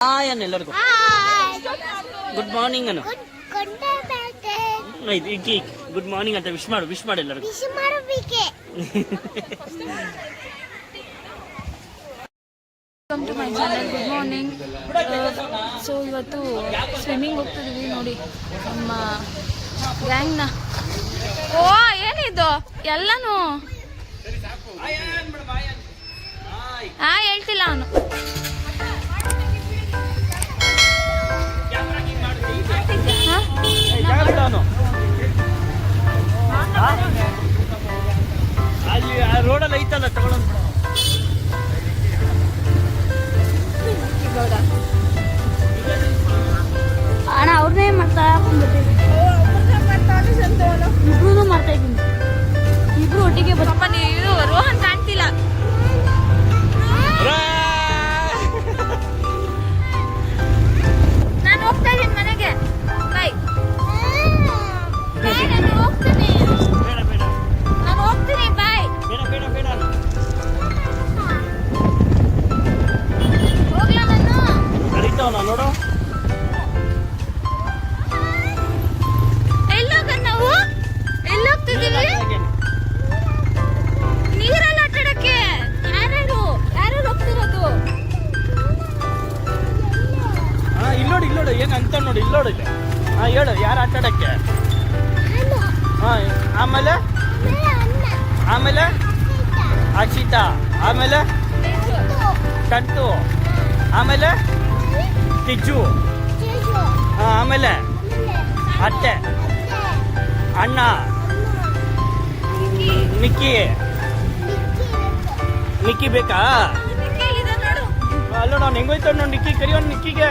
Hi ಅನ್ನ ಎಲ್ಲರಿಗೂ good morning ಅನ್ನು ಗುಡ್ ಮಾರ್ನಿಂಗ್ ಅಂತ ವಿಶ್ ಮಾಡು ಎಲ್ಲರಿಗೂ. Welcome to my channel. Good morning. So ಇವತ್ತು ಸ್ವಿಮ್ಮಿಂಗ್ ಹೋಗ್ತಿದ್ದೀವಿ ನೋಡಿ ನಮ್ಮ ಗ್ಯಾಂಗ್ನ. ಓ ಏನಿದು ಎಲ್ಲನೂ ಹೇಳ್ತಿಲ್ಲ ಅವನು. ಅಲ್ಲಿ ರೋಡಲ್ಲಿ ಐತಲ್ಲ ತಗೊಳ್ಳೋಣ. ಅಣ್ಣ ಅವ್ರನ್ನೇ ಮಾಡ್ತಾ ಇಬ್ರು ಮಾಡ್ತಾ ಇದ್ದೀನಿ. ಇಬ್ರು ಒಟ್ಟಿಗೆ ಬರಪ್ಪ. ನೀವು ರೋಹನ್ ಕಾಣ್ತಿಲ್ಲ. ನಾನು ಹೋಗ್ತಾ ಇದ್ದೀನಿ ಮನೆಗೆ. ಬಾಯ್. ನಾನು ಹೋಗ್ತೀನಿ. ನಾನು ಹೋಗ್ತೀನಿ. ಬಾಯ್. ಹೋಗ್ಲಾ ನಾನು? ನೋಡು ಎಲ್ಲೋಗ ನಾವು ಎಲ್ಲೋಗ್ತಿದ್ದೀವಿ? ನೀರಲ್ಲಿ ಆಟಾಡಕ್ಕೆ. ಯಾರು ಹೋಗ್ತಿರೋದು? ಇಲ್ಲೋಡು ಏನ್ ಅಂತ ನೋಡಿ. ಇಲ್ಲೋಡು ಇಲ್ಲ. ಹೇಳು ಯಾರು ಆಟಾಡಕ್ಕೆ? ಆಮೇಲೆ ಅಕ್ಷಿತಾ, ಆಮೇಲೆ ಕಂಟು, ಆಮೇಲೆ ಕಿಜ್ಜು, ಆಮೇಲೆ ಅತ್ತೆ, ಅಣ್ಣ, ನಿಕ್ಕಿ ಬೇಕಾ? ಅಲ್ಲ ನಾನು ಹೆಂಗೋಯ್ತು ನೋಡಿ. ನಿಕ್ಕಿ ಕರಿಯೋಣ. ನಿಕ್ಕಿಗೆ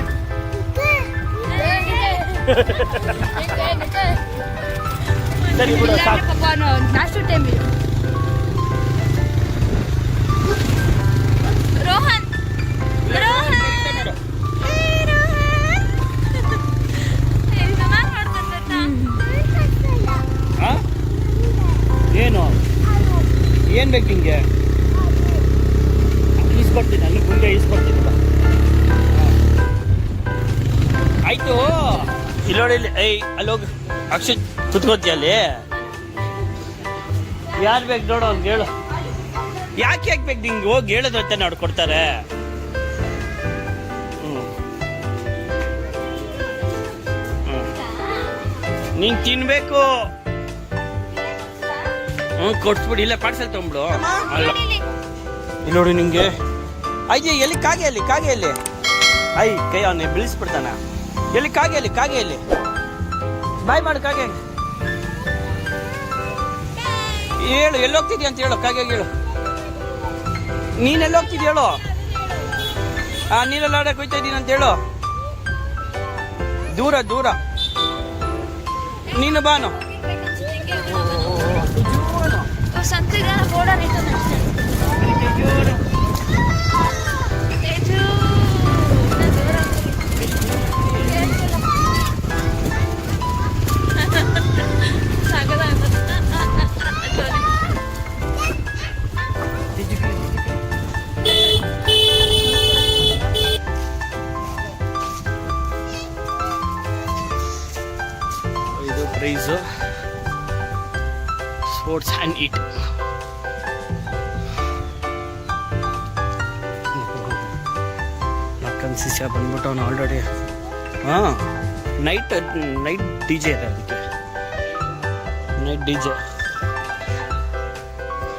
ಸರಿ ಬಿಡು ಸಾಕು. ರೋಹನ್ ಏನು ಏನ್ ಬೇಕು ನಿಂಗೆ? ಈಸ್ಕೊಡ್ತೀನಿ. ಅಲ್ಲಿ ಮುಂದೆ ಈಸ್ಕೊಡ್ತೀನಿ. ಆಯ್ತು. ಇಲ್ಲೋಡಿ. ಅಲ್ಲೋಗಿ ಅಕ್ಷಯ್ ಕುತ್ಕೋತೀಯ ಅಲ್ಲಿ. ಯಾರು ಬೇಕು ನೋಡು ಅವ್ನಿಗೆ ಹೇಳು. ಯಾಕೆ ಬೇಕು ನಿಂಗೆ? ಹೋಗಿ ಹೇಳೋದತ್ತೆ ನೋಡ್ಕೊಡ್ತಾರೆ. ನೀನ್ ತಿನ್ಬೇಕು. ಕೊಡ್ಸ್ಬಿಡಿ. ಇಲ್ಲ ಪಾರ್ಸೆಲ್ ತಗೊಂಬಿಡು. ಅಲ್ಲ ಇಲ್ಲಿ ನೋಡಿ ನಿಂಗೆ. ಅಯ್ಯ ಎಲ್ಲಿ ಕಾಗೆ? ಅಲ್ಲಿ ಕೈ ಅವನ್ನ ಬೀಳಿಸ್ಬಿಡ್ತಾನ. ಎಲ್ಲಿ ಕಾಗೆ? ಬಾಯ್ ಮಾಡು ಕಾಗೆ. ಹೇಳು ಎಲ್ಲೋಗ್ತಿದ್ಯಾ ಅಂತ ಹೇಳು. ಕಾಗೆ ಹೇಳು. ನೀನೆಲ್ಲೋಗ್ತಿದ್ಯ ಹೇಳು. ನೀರೆಲ್ಲ ಆಡಕ್ಕೆ ಹೋಯ್ತಾ ಇದ್ದೀನಿ ಅಂತ ಹೇಳು. ದೂರ ನೀನು ಬಾನು. ಸಂತಿಗೆ ಬೋರ್ಡ ಇದು ಪ್ರೈಸು ಸ್ಪೋರ್ಟ್ಸ್ ಆ್ಯಂಡ್ ಈಟ್. ಶಿಷ್ಯ ಬಂದ್ಬಿಟ್ಟು ಅವನು ಆಲ್ರೆಡಿ ನೈಟ್ ಡಿ ಜೆ ಇದೆ. ಅದಕ್ಕೆ ನೈಟ್ ಡಿ ಜೆ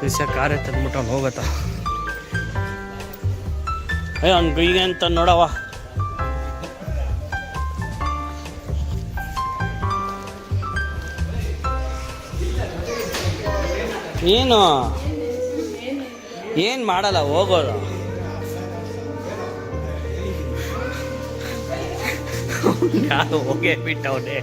ಶಿಷ್ಯ ಕಾರೇ ತಂದ್ಬಿಟ್ಟು ಅವ್ನು ಹೋಗತ್ತ. ಅವ್ನು ಗೈಗೆ ಅಂತ ನೋಡವ. ಏನು ಮಾಡಲ್ಲ, ಹೋಗೋದು. ಯಾರು ಹೋಗೇ ಬಿಟ್ಟವನೇ.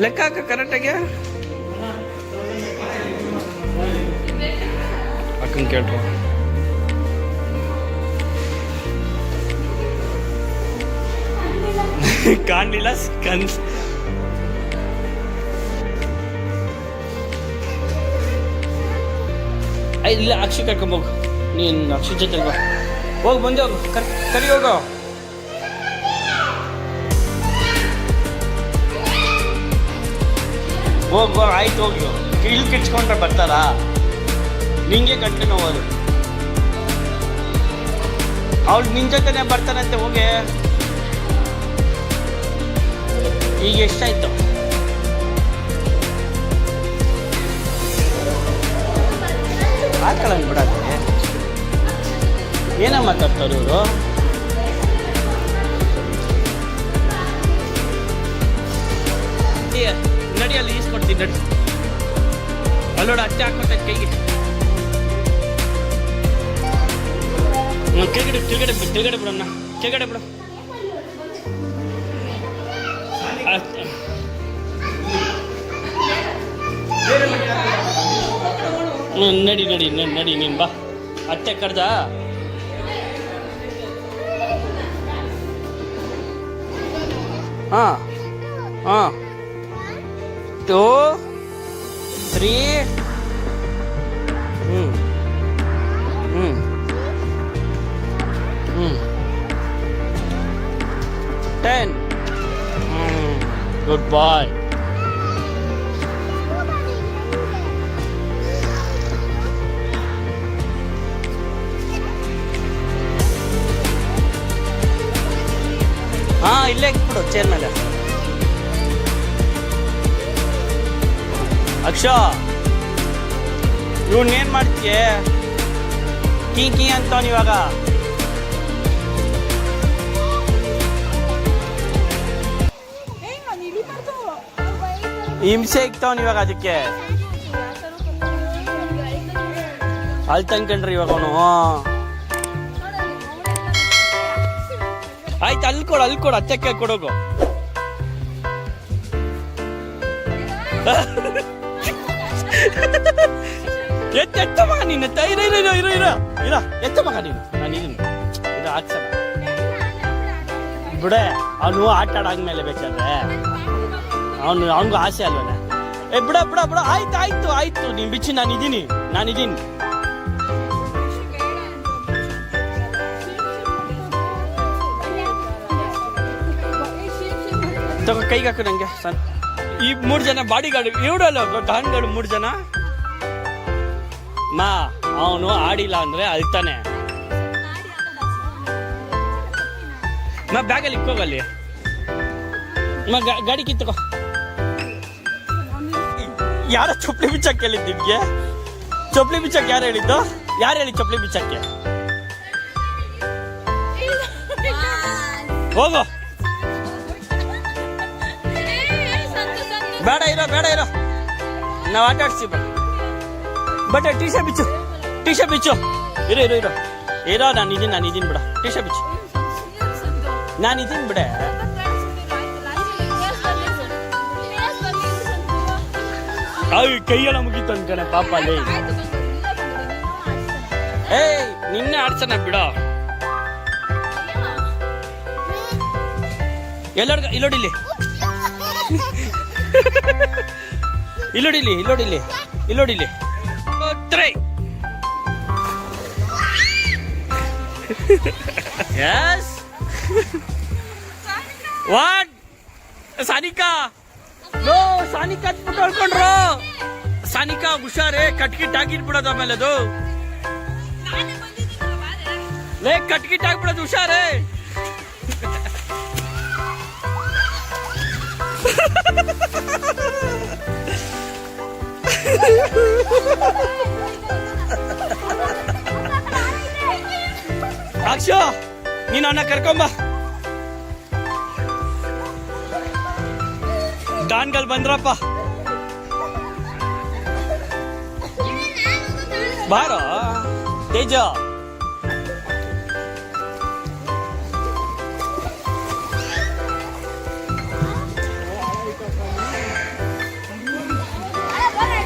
ಲೆಕ್ಕ ಹಾಕ ಕರೆಕ್ಟಾಗಿ. ಅಕ್ಕನ ಕೇಳ್ರು. ಕಾಣಲಿಲ್ಲ ಕನ್ಸ್ ಇಲ್ಲ ಅಕ್ಷಿ ಕರ್ಕೊಂಬೋಗು, ನೀನು ಅಕ್ಷಿ ಜೊತೆ ಬಾ, ಹೋಗಿ ಬಂದೆ ಹೋಗು, ಕರಿ ಹೋಗು. ಹೋಗುವ ಆಯ್ತು, ಹೋಗಿ ಇಲ್ಲಿ ಕಿಚ್ಕೊಂಡ್ರೆ ಬರ್ತಾರಾ? ನಿಂಗೆ ಗಂಟೆ ನೋವು. ಅವಳು ನಿನ್ ಜೊತೆನೆ ಬರ್ತಾನಂತೆ, ಹೋಗಿ. ಈಗ ಎಷ್ಟಾಯ್ತು? ಹಾಕೊಳ್ಳೋಣ ಬಿಡತ್ತೆ. ಏನ ಮಾತಾಡ್ತಾರೆ ಇವರು? ನಡಿಯಲ್ಲಿ ಈಸ್ಕೊಡ್ತೀನಿ, ನಡಿ. ಅಲ್ಲೋಡ ಅತ್ತೆ ಹಾಕೋತ ಕೈಗೆ. ಕೆಳಗಡೆ ಬಿಡೋಣ, ಕೆಳಗಡೆ ಬಿಡು. ನಡಿ ನೀನು ಬಾ. ಅತ್ತೆ ಕರ್ದ? ಹಾಂ 2 3 10. Good boy. ಇಲ್ಲೇ ಇಟ್ಬಿಡು ಚೇರ್ ಮೇಲೆ. ಅಕ್ಷ, ಇವನ್ನೇನು ಮಾಡ್ತೀಯ? ಕೀ ಅಂತವನು ಇವಾಗ. ಹಿಂಸೆ ಇಕ್ತವನು ಇವಾಗ, ಅದಕ್ಕೆ ಅಲ್ಲಿ ತಂದ್ಕೊಂಡ್ರಿ ಇವಾಗ ಅವನು. ಆಯ್ತು, ಅಲ್ಲಿ ಕೊಡು ಅತ್ತೆ ಕೈ ಕೊಡೋಗು. ಎತ್ತ ಮಗ ನೀನು, ಇರ ಎತ್ತ ಮಗ ನೀನು. ನಾನು ಇದೀನಿ, ಇದು ಹಾಕ್ಸಣ ಬಿಡೆ. ಅವನು ಆಟ ಆಡಾದ್ಮೇಲೆ ಬೇಕಾದ್ರೆ ಅವನಿಗೂ ಆಸೆ ಅಲ್ವಲ್ಲ. ಬಿಡ. ಆಯ್ತು ನೀನ್ ಬಿಚ್ಚಿ, ನಾನಿದ್ದೀನಿ. ತಗೋ, ಕೈಗೆ ಹಾಕು ನಂಗೆ. ಈ 3 ಜನ ಬಾಡಿ ಗಾರ್ಡ್ ಇವಡಲ್ಲ, ಡಾನ್ಗಳು 3 ಜನ. ಅವನು ಆಡಿಲ್ಲ ಅಂದ್ರೆ ಅಳ್ತಾನೆ. ಬ್ಯಾಗಲ್ಲಿ ಇಕ್ಕೋಗಲ್ಲಿ. ಗಾಡಿ ಕಿತ್ತಕೋ. ಯಾರ ಚೊಪ್ಲಿ ಬಿಚ್ಚಕ್ಕೆ ಹೇಳಿದ್ದು ನಿಮ್ಗೆ? ಚೊಪ್ಲಿ ಬಿಚ್ಚಕ್ಕೆ ಯಾರು ಹೇಳಿದ್ದು? ಯಾರು ಹೇಳಿ ಚೊಪ್ಲಿ ಬಿಚ್ಚಕ್ಕೆ? ಹೋಗು. ಬೇಡ ಇರೋ, ನಾವು ಆಟ ಆಡ್ಸಿ. ಬಟ್ ಟಿ ಶರ್ಟ್ ಬಿಚ್ಚು. ಇರೋ ನಾನಿದ್ದೀನಿ ಬಿಡ. ಟಿ ಶರ್ಟ್ ಬಿಚ್ಚು, ನಾನಿದ್ದೀನಿ ಬಿಡೆ. ಕೈಯೆಲ್ಲ ಮುಗೀತು ಅನ್ಕಣೆ ಪಾಪ ಅಲ್ಲಿ. ನಿನ್ನೆ ಆಡ್ಸಣ ಬಿಡ. ಎಲ್ಲರಿಗ ಇಲ್ಲೋಡಿಲಿ. Yes. What? Sanika, no Sanika ಬಿಟ್ಟು ಹೊಡ್ಕೊಂಡ್ರು. ಸಾನಿಕಾ ಹುಷಾರೇ, ಕಟ್ಕಿಟ್ ಆಗಿರ್ಬಿಡೋದು ಆಮೇಲೆ. ಅದು ಕಟ್ಕಿಟ್ ಆಗ್ಬಿಡೋದು, ಹುಷಾರೇ. ಅಕ್ಷ, ನೀನು ಅವನ್ನ ಕರ್ಕೊಂಬ. ಡಾನ್ಗಳು ಬಂದ್ರಪ್ಪ. ಬಾರೋ ತೇಜ.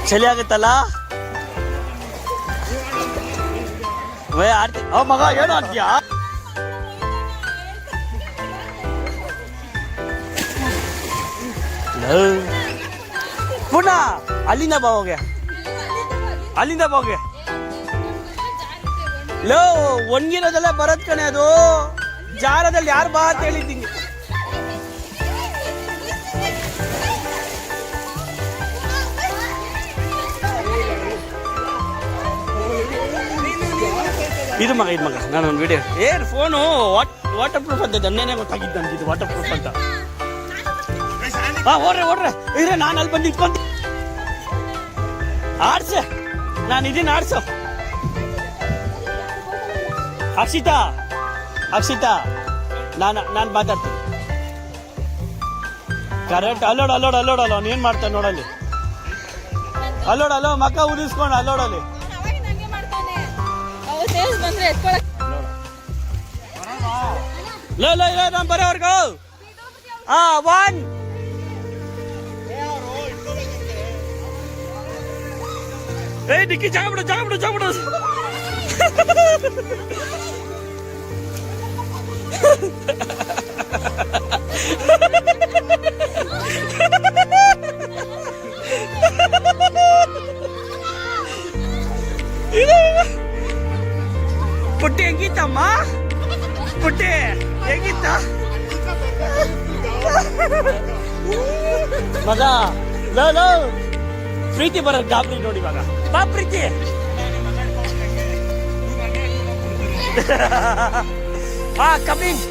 ಚಳಿ ಆಗುತ್ತಲ್ಲ. ಆಡ್ತಿ. ಮಗ ಏನು ಆಡ್ತೀಯಾ? ಪುನಃ ಅಲ್ಲಿಂದ ಬಾ ಹೋಗೆ. ಲೋ ಒಣಗಿರೋದೆಲ್ಲ ಬರತ್ ಕಣೆ, ಅದು ಜಾರದಲ್ಲಿ ಯಾರು ಬಾ ಅಂತ ಹೇಳಿದ್ದೀನಿ. ಇದು ಮಗ ನಾನೊಂದು ವಿಡಿಯೋ ಫೋನು ವಾಟರ್ ಪ್ರೂಫ್ ಅಂತ ದನ್ನೇನೆ ಗೊತ್ತಾಗಿದ್ದು ನನಗೆ, ಇದು ವಾಟರ್ ಪ್ರೂಫ್ ಅಂತ. ಓಡ್ರೆ ಇದ್ರೆ ನಾನು ಅಲ್ಲಿ ಬಂದು ನಿಂತ್ಕೊಂತ ಆಡ್ಸೆ, ನಾನು ಇದೀನಿ ಆಡ್ಸು. ಅಕ್ಷಿತಾ ನಾನು ಮಾತಾಡ್ತೀನಿ ಕರೆಕ್ಟ್. ಅಲ್ಲೋಡ ನೀನ್ ಮಾಡ್ತಾನೆ ನೋಡಲ್ಲಿ, ಅಲ್ಲೋ ಮಕ್ಕ ಉದಿಸ್ಕೊಂಡು ಅಲ್ಲೋಡಲ್ಲಿ. ನಾನು ಬರೋವರ್ಗು ಒನ್ ಡಿಕ್ಕಿ ಜಾಗ್ಬಿಡು ಪುಟ್ಟಿ ಹೆಂಗಿತ್ತಮ್ಮ? ಪುಟ್ಟಿ ಹೆಂಗಿತ್ತ ಮಗ? ಲೋ ಪ್ರೀತಿ ಬರೋದು ಗಾಬರಿ ನೋಡಿ ಮಗ. ಬಾ ಪ್ರೀತಿ. ಕಮಿಂಗ್.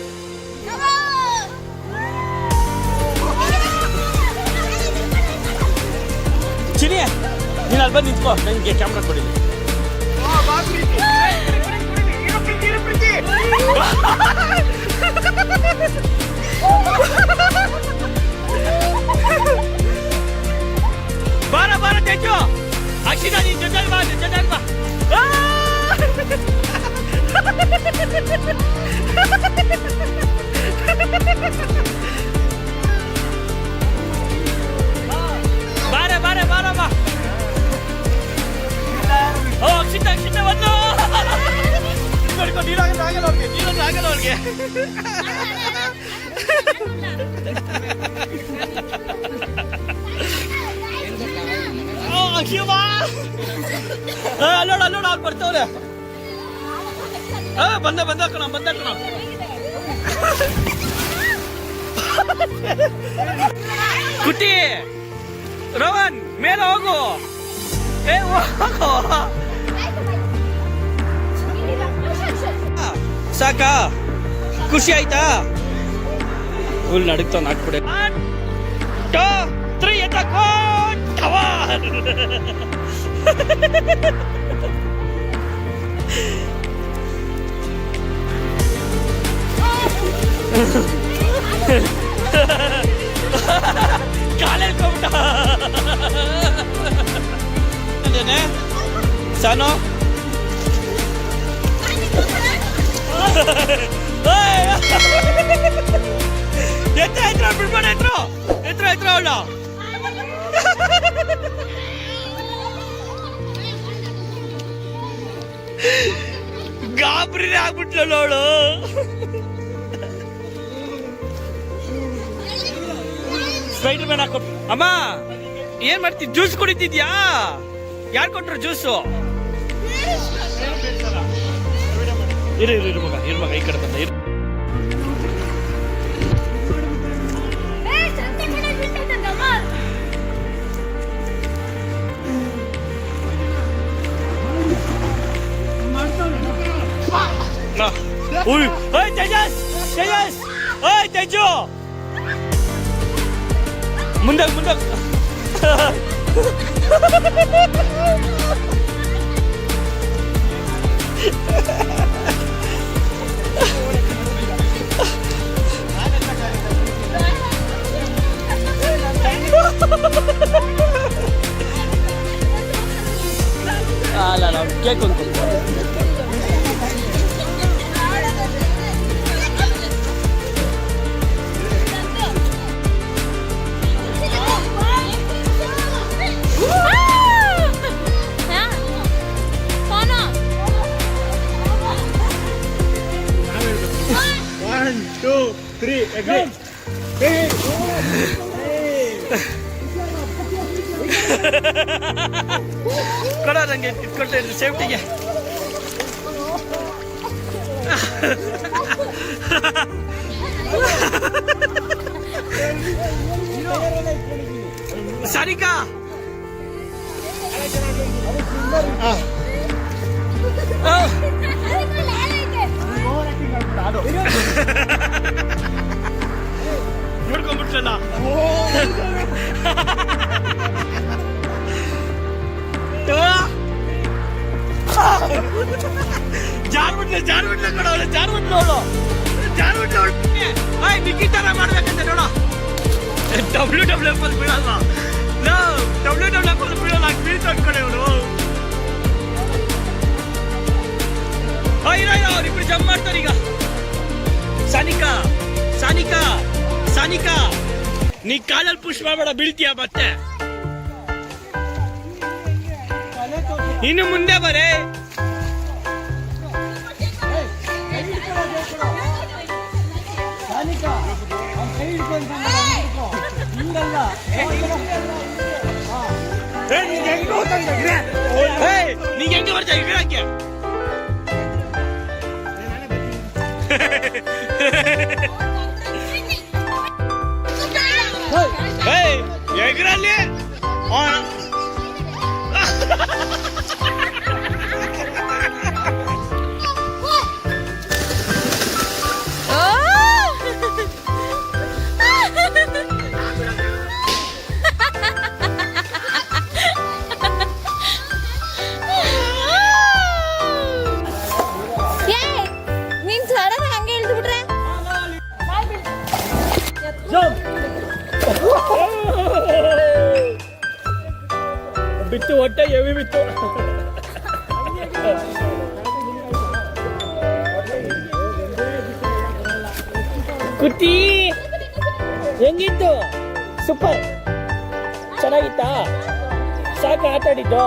ಚಿನಿ ನೀನು ಅಲ್ಲಿ ಬಂದು ನಿಂತ್ಕೋ, ನನಗೆ ಕ್ಯಾಮ್ರಾ ಕೊಡಿ. ಬಾರ ತೆಚ್ಚು. ಅಕ್ಷಿತಾ ನೀನ್ ಜೊತೆಲಿ ಬಾ. ಬಾರ ಬಾ. ಓ ಅಕ್ಷಿತಾ ಬಂದು ನೀರಾಗಲ್ಲ ಅವ್ರಿಗೆ. ಅಲ್ಲೋಡ ಅವ್ರು ಬರ್ತವ್ರೆ. ಬಂದ ಕಣ. ಕುಟ್ಟಿ ರೋಹನ್ ಮೇಲೆ ಹೋಗು. ಸಾಕಾ? ಖುಷಿ ಆಯ್ತಾ? ಫುಲ್ ನಡುಕ್ತಾವ ನಾಟ್ಬಿಡೆ. 1 2 3 ಎತ್ತಕೋ ಟವರ್. ಕಾಲಲ್ಲಿ ಕೊಬಿಟ್ಟ ಸಾನೋ. ಎತ್ರ ಬಿಡ್ಬೇಡ, ಎತ್ರ ಅವಳ. ಗಾಬರಿ ಆಗ್ಬಿಟ್ಲಲ್ಲ ಅವಳು. ಸ್ಪೈಡರ್ ಮ್ಯಾನ್ ಹಾಕೊ. ಅಮ್ಮ ಏನ್ ಮಾಡ್ತಿ? ಜ್ಯೂಸ್ ಕುಡಿತಿದ್ಯಾ? ಯಾರು ಕೊಟ್ರು ಜ್ಯೂಸು? ಇರು ಮಗ ಈ ಕಡೆ ಬಂದ. ತೇಜು ಮುಂದೆ ಅಲ್ಲ ಕೇಕ್ ಒಂದು ಕೊಡ ನಂಗೆ ಇಟ್ಕೊಳ್ತಾ ಇದ್ರು ಸೇಫ್ಟಿಗೆ. ಸಾರಿಕಾ ನೋಡ್ಕೊಂಡ್ಬಿಟ್ರಲ್ಲ ಜಾರ್ಬಿಟ್ಲೆ ಕೊಡೋಳು ಜಾರ್ಬಿಟ್ಲವಳು ಮಿಕ್ಕಿ ತರ ಮಾಡ್ಬೇಕಂತೆ ನೋಡ WWF ಅಲ್ಲಿ ಬೀಳಲ್ವಾ WWF ಅಲ್ಲಿ ಬೀಳಲ್ಲ ಬೀಳ್ತು ಅನ್ಕೊಂಡೆ ಇವನು ಅವ್ರಿಬ್ರು ಜಂಪ್ ಮಾಡ್ತಾರೆ ಈಗ ಸಾನಿಕಾ ಸಾನಿಕಾ ಸಾನಿಕಾ ನೀ ಕಾಲಲ್ಲಿ ಪುಷ್ ಮಾಡಬೇಡ ಬೀಳ್ತೀಯ ಮತ್ತೆ ಇನ್ನು ಮುಂದೆ ಬರೇ ನೀ ಹೆಂಗೆ ಬರ್ತಾ ಗಿಡಕ್ಕೆ ಎಗ್ರಲ್ಲಿ ಬಿತ್ತು ಹೊಟ್ಟೆ ಎವಿ ಬಿತ್ತು ಕುಟ್ಟಿ ಹೆಂಗಿತ್ತು ಸೂಪರ್ ಚೆನ್ನಾಗಿತ್ತಾ ಸಾಕ ಆಟಾಡಿದ್ದು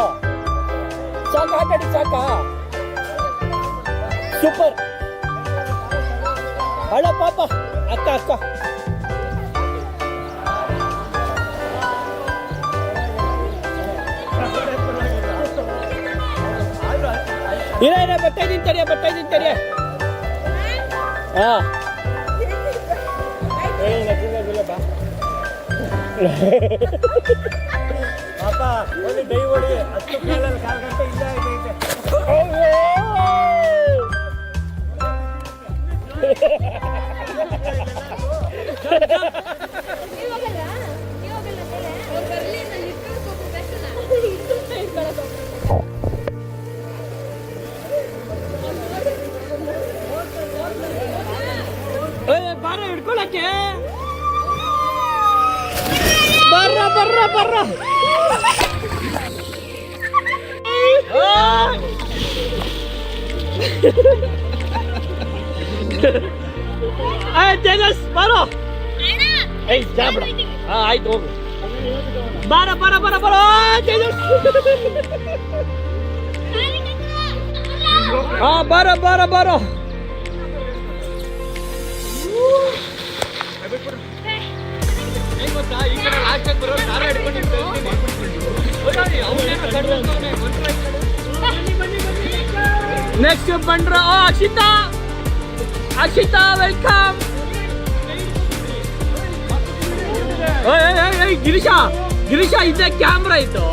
ಸಾಕ ಸೂಪರ್ ಹಳ ಪಾಪ ಅಕ್ಕ ಇರ ಬರ್ತಾ ಇದ್ದೀನಿ ತಡಿಯ ಹಾ ಪಾಪ ಒಂದು ಡೈ ಹೊಡಿ 10 ಕಾಲಲ್ಲಿ 4 ಗಂಟೆ ಇಲ್ಲ ಬಾರ ಹಿಡ್ಕೊಳಕ್ಕೆ ಬರ್ರ ತೇಜಸ್ ಬಾರೋ ಜಾಬಿಡ ಆಯ್ತು ಹೋಗು ಬರ ತೇಜಸ್ ಬಾರೋ ಈ ಕಡೆ ಲಾಸ್ಟ್ ಬರೋ ದಾರ ನೆಕ್ಸ್ಟ್ ಬಂಡ್ರ ಅಕ್ಷಿತಾ ವೆಲ್ಕಮ್ ಗಿರೀಶ ಇದ್ದ ಕ್ಯಾಮ್ರಾ ಇತ್ತು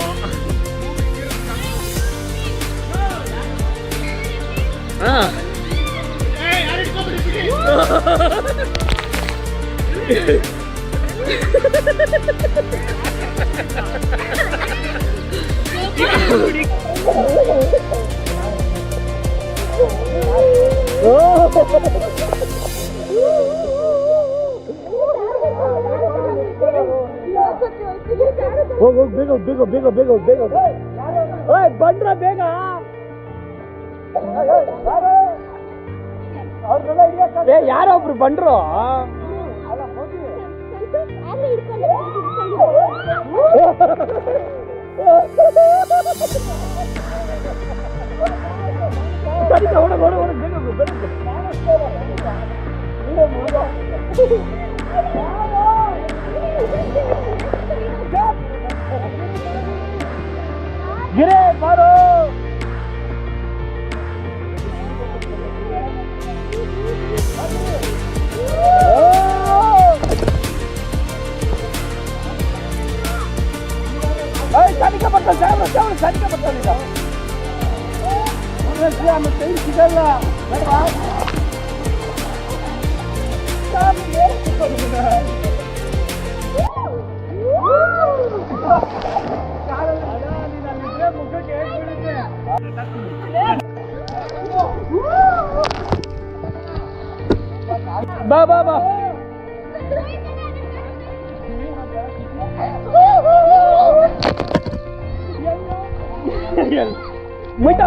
ಹೋಗು ಬೇಗ ಬಂಡ್ರ ಬೇಗ ಯಾರೊಬ್ರು ಬಂಡ್ರು ಗಿರೇ ಬಾರೋ ಸನಿಕೆ ಬರ್ತಾನೆ ಸನಿಕೆ ಬರ್ತಾನೆ ಈಗ ಆಮೇಲೆ ಟೈಮ್ ಸಿಗಲ್ಲ ಬೇಡವಾ ಬಾ ಬಾ ಬಾ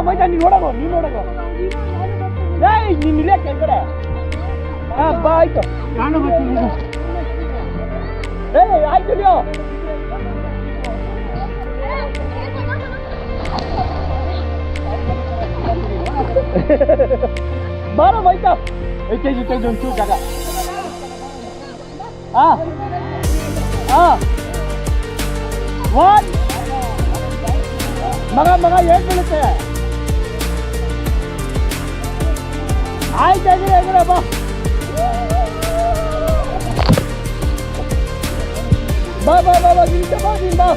ಮೈತಾ ನೀನು ನೋಡಗೋ ಏಯ್ ನೀನು ಇಲ್ಲೇ ಕೆಳಗಡೆ ಬಾ ಆಯ್ತು ಏಯ್ ಆಯ್ತು ನೀವು ಬಾರ ಮೈತಾ ತೆಗೆದು ಒಂಚೂರು ಜಾಗ ಒನ್ ಮಗ ಏನ್ ಬೀಳುತ್ತೆ ಆಯ್ತು ಹೆಂಗ್ರೆ ಬಾ ಬಾ ಬಾ ಬಾ ಬಾ ನಿಂತ ಬಾ ನೀನ್ ಬಾ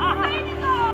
Yes!